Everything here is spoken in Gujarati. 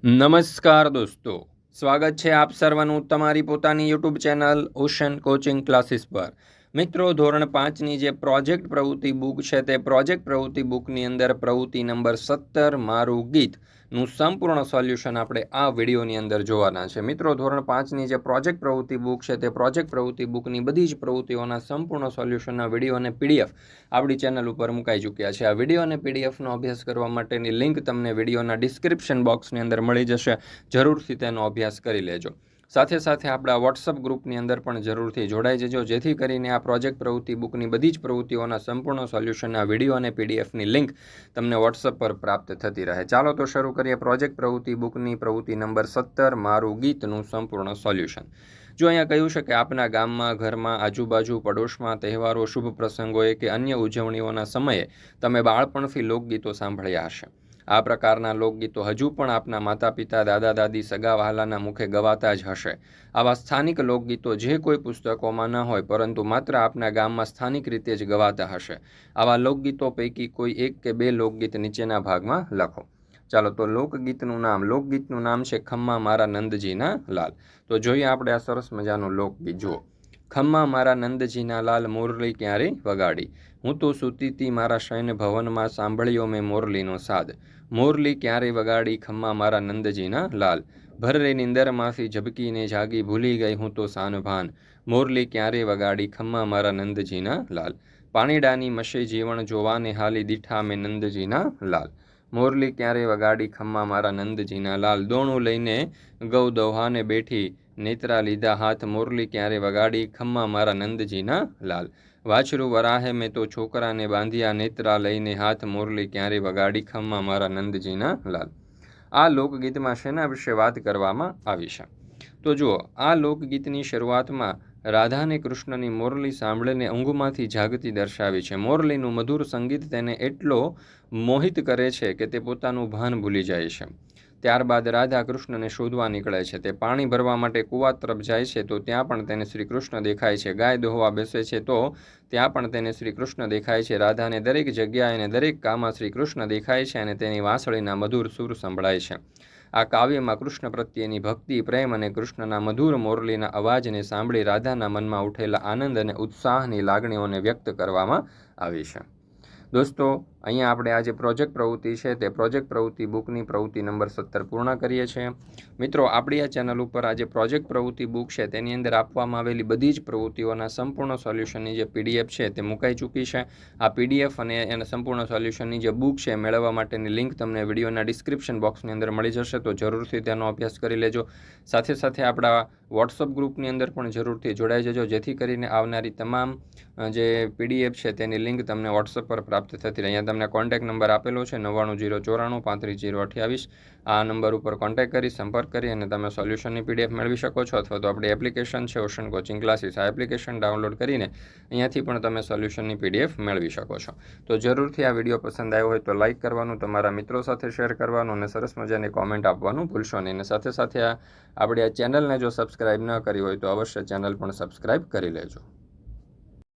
નમસ્કાર દોસ્તો, સ્વાગત છે આપ સર્વનું તમારી પોતાની YouTube channel ocean coaching classes પર. મિત્રો, ધોરણ 5ની જે પ્રોજેક્ટ પ્રવૃત્તિ બુક છે તે પ્રોજેક્ટ પ્રવૃત્તિ બુકની અંદર પ્રવૃત્તિ નંબર 17 મારું ગીતનું સંપૂર્ણ સોલ્યુશન આપણે આ વિડીયોની અંદર જોવાના છે. મિત્રો, ધોરણ 5ની જે પ્રોજેક્ટ પ્રવૃત્તિ બુક છે તે પ્રોજેક્ટ પ્રવૃત્તિ બુકની બધી જ પ્રવૃત્તિઓના સંપૂર્ણ સોલ્યુશનના વિડીયો અને પીડીએફ આપણી ચેનલ ઉપર મુકાઈ ચૂક્યા છે. આ વિડીયો અને પીડીએફનો અભ્યાસ કરવા માટેની લિંક તમને વિડીયોના ડિસ્ક્રિપ્શન બોક્સની અંદર મળી જશે. જરૂરથી તેનો અભ્યાસ કરી લેજો. સાથે સાથે આપણા વોટ્સઅપ ગ્રુપની અંદર પણ જરૂરથી જોડાઈ જજો, જેથી કરીને આ પ્રોજેક્ટ પ્રવૃત્તિ બુકની બધી જ પ્રવૃત્તિઓના સંપૂર્ણ સોલ્યુશનના વિડીયો અને પીડીએફની લિંક તમને વોટ્સઅપ પર પ્રાપ્ત થતી રહે. ચાલો તો શરૂ કરીએ પ્રોજેક્ટ પ્રવૃત્તિ બુકની પ્રવૃત્તિ નંબર 17 મારું ગીતનું સંપૂર્ણ સોલ્યુશન. જો અહીંયા કહ્યું છે કે આપના ગામમાં, ઘરમાં, આજુબાજુ, પડોશમાં તહેવારો, શુભ પ્રસંગોએ કે અન્ય ઉજવણીઓના સમયે તમે બાળપણથી લોકગીતો સાંભળ્યા હશે. આ પ્રકારના લોકગીતો હજુ પણ આપના માતા પિતા, દાદા દાદી, સગા વહાલાના મુખે ગવાતા જ હશે. આવા સ્થાનિક લોકગીતો જે કોઈ પુસ્તકોમાં ન હોય પરંતુ માત્ર આપના ગામમાં સ્થાનિક રીતે જ ગવાતા હશે. આવા લોકગીતો પૈકી કોઈ એક કે બે લોકગીત નીચેના ભાગમાં લખો. ચાલો તો લોકગીતનું નામ છે ખમ્મા મારા નંદજીના લાલ. તો જોઈએ આપણે આ સરસ મજાનું લોકગીત. જુઓ. ખમ્મા મારા નંદજીના લાલ, મોરલી ક્યારે વગાડી. હું તો સૂતીતી મારા શયન ભવનમાં, સાંભળ્યો મેં મોરલીનો સાદ. મોરલી ક્યારે વગાડી, ખમ્મા મારા નંદજીના લાલ. ભરરે નિંદરમાંથી ઝબકીને જાગી, ભૂલી ગઈ હું તો સાનભાન. મોરલી ક્યારે વગાડી, ખમ્મા મારા નંદજીના લાલ. પાણીડાની મશે જીવણ જોવાને હાલી, દીઠા મેં નંદજીના લાલ. મોરલી ક્યારે વગાડી, ખમ્મા મારા નંદજીના લાલ. દોણું લઈને ગૌ દોહાને બેઠી, નેત્રા લીધા હાથ. મોરલી ક્યારે વગાડી, ખમ્મા મારા નંદજીના લાલ. વાછરું વરાહે મેં તો છોકરાને બાંધ્યા, નેત્રા લઈને હાથ. મોરલી ક્યારે વગાડી, ખમ્મા મારા નંદજીના લાલ. આ લોકગીતમાં શેના વિશે વાત કરવામાં આવી છે? તો જુઓ, આ લોકગીતની શરૂઆતમાં રાધા અને કૃષ્ણની મોરલી સાંભળીને ઊંઘમાંથી જાગતી દર્શાવી છે. મોરલીનું મધુર સંગીત તેને એટલો મોહિત કરે છે કે તે પોતાનું ભાન ભૂલી જાય છે. ત્યારબાદ રાધા કૃષ્ણને શોધવા નીકળે છે. તે પાણી ભરવા માટે કૂવા તરફ જાય છે તો ત્યાં પણ તેને શ્રી કૃષ્ણ દેખાય છે. ગાય દોહવા બેસે છે તો ત્યાં પણ તેને શ્રી કૃષ્ણ દેખાય છે. રાધાને દરેક જગ્યાએ અને દરેક કામમાં શ્રી કૃષ્ણ દેખાય છે અને તેની વાંસળીના મધુર સૂર સંભળાય છે. આ કાવ્યમાં કૃષ્ણ પ્રત્યેની ભક્તિ, પ્રેમ અને કૃષ્ણના મધુર મોરલીના અવાજને સાંભળી રાધાના મનમાં ઉઠેલા આનંદ અને ઉત્સાહની લાગણીઓને વ્યક્ત કરવામાં આવી છે. દોસ્તો, અહીંયા આપણે આ જે પ્રોજેક્ટ પ્રવૃત્તિ છે તે પ્રોજેક્ટ પ્રવૃત્તિ બુકની પ્રવૃત્તિ નંબર 17 પૂર્ણ કરીએ છીએ. મિત્રો, આપણી આ ચેનલ ઉપર આ જે પ્રોજેક્ટ પ્રવૃત્તિ બુક છે તેની અંદર આપવામાં આવેલી બધી જ પ્રવૃત્તિઓના સંપૂર્ણ સોલ્યુશનની જે પીડીએફ છે તે મુકાઈ ચૂકી છે. આ પીડીએફ અને એના સંપૂર્ણ સોલ્યુશનની જે બુક છે મેળવવા માટેની લિંક તમને વિડીયોના ડિસ્ક્રિપ્શન બોક્સની અંદર મળી જશે, તો જરૂરથી તેનો અભ્યાસ કરી લેજો. સાથે સાથે આપણા વોટ્સઅપ ગ્રુપની અંદર પણ જરૂરથી જોડાઈ જજો, જેથી કરીને આવનારી તમામ જે પીડીએફ છે તેની લિંક તમને વોટ્સઅપ પર પ્રાપ્ત થતી રહે. અહીંયા તમને કોન્ટેક્ટ નંબર આપેલો છે 990493 35 028. આ નંબર ઉપર કોન્ટેક્ટ કરી સંપર્ક કરી અને તમે સોલ્યુશનની પીડીએફ મેળવી શકો છો, અથવા તો આપણી એપ્લિકેશન છે ઓશન કોચિંગ ક્લાસીસ, આ એપ્લિકેશન ડાઉનલોડ કરીને અહીંયાથી પણ તમે સોલ્યુશનની પીડીએફ મેળવી શકો છો. તો જરૂરથી આ વિડીયો પસંદ આવ્યો હોય તો લાઇક કરવાનું, તમારા મિત્રો સાથે શેર કરવાનું અને સરસ મજાની કોમેન્ટ આપવાનું ભૂલશો નહીં. અને સાથે સાથે આપણી આ ચેનલને જો સબસ્ક્રાઇબ ન કરી હોય તો અવશ્ય ચેનલ પણ સબસ્ક્રાઇબ કરી લેજો.